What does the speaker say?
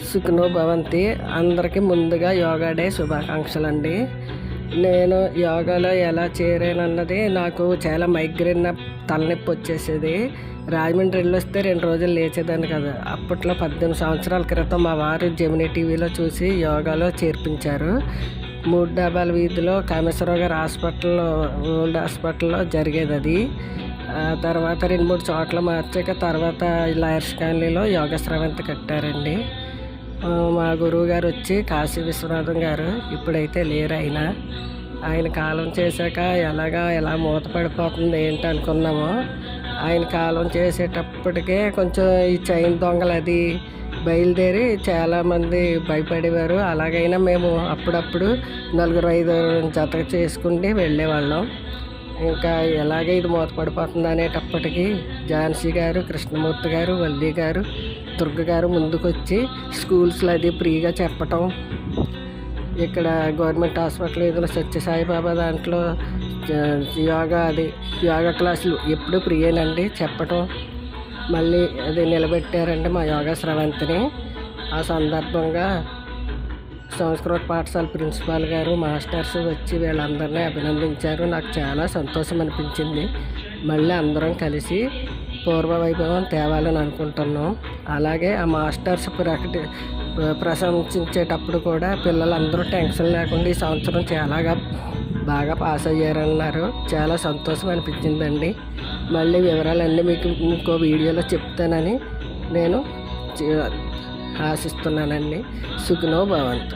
సుఖనో భవంతి. అందరికీ ముందుగా యోగా డే శుభాకాంక్షలు అండి. నేను యోగాలో ఎలా చేరానన్నది, నాకు చాలా మైగ్రేన్ తలనొప్పి వచ్చేసేది. రాజమండ్రి వెళ్ళొస్తే 2 రోజులు లేచేదాన్ని కదా. అప్పట్లో 18 సంవత్సరాల క్రితం మా వారు జెమినీ టీవీలో చూసి యోగాలో చేర్పించారు. 3 డాబాల వీధిలో కామేశ్వరరావు గారి హాస్పిటల్లో, ఓల్డ్ హాస్పిటల్లో జరిగేది అది. తర్వాత 2-3 చోట్ల మార్చాక తర్వాత లాయర్స్ కాలనీలో యోగా స్రవంతి కట్టారండి. మా గురువు గారు వచ్చి కాశీ విశ్వనాథం గారు, ఇప్పుడైతే లేరు ఆయన. ఆయన కాలం చేశాక ఎలా మూతపడిపోతుంది ఏంటి అనుకున్నామో, ఆయన కాలం చేసేటప్పటికే కొంచెం ఈ చైన్ దొంగలు అది బయలుదేరి చాలామంది భయపడేవారు. అలాగైనా మేము అప్పుడప్పుడు 4-5 జత చేసుకుంటే వెళ్ళేవాళ్ళం. ఇంకా ఎలాగే ఇది మూతపడిపోతుంది అనేటప్పటికీ ఝాన్సీ గారు, కృష్ణమూర్తి గారు, వల్లి గారు, దుర్గ గారు ముందుకొచ్చి స్కూల్స్లో అది ఫ్రీగా చెప్పటం. ఇక్కడ గవర్నమెంట్ హాస్పిటల్ ఏదో సత్యసాయిబాబా దాంట్లో యోగా క్లాసులు ఎప్పుడు ఫ్రీయేనండి చెప్పటం. మళ్ళీ అది నిలబెట్టారండి మా యోగా స్రవంతిని. ఆ సందర్భంగా సంస్కృత పాఠశాల ప్రిన్సిపాల్ గారు, మాస్టర్స్ వచ్చి వీళ్ళందరినీ అభినందించారు. నాకు చాలా సంతోషం అనిపించింది. మళ్ళీ అందరం కలిసి పూర్వ వైభవం తేవాలని అనుకుంటున్నాం. అలాగే ఆ మాస్టర్స్ ప్రశంసించేటప్పుడు కూడా పిల్లలందరూ టెన్షన్ లేకుండా ఈ సంవత్సరం బాగా పాస్ అయ్యారన్నారు. చాలా సంతోషం అనిపించిందండి. మళ్ళీ వివరాలన్నీ మీకు ఇంకో వీడియోలో చెప్తానని నేను ఆశిస్తున్నానండి. సుఖనో భవంతు.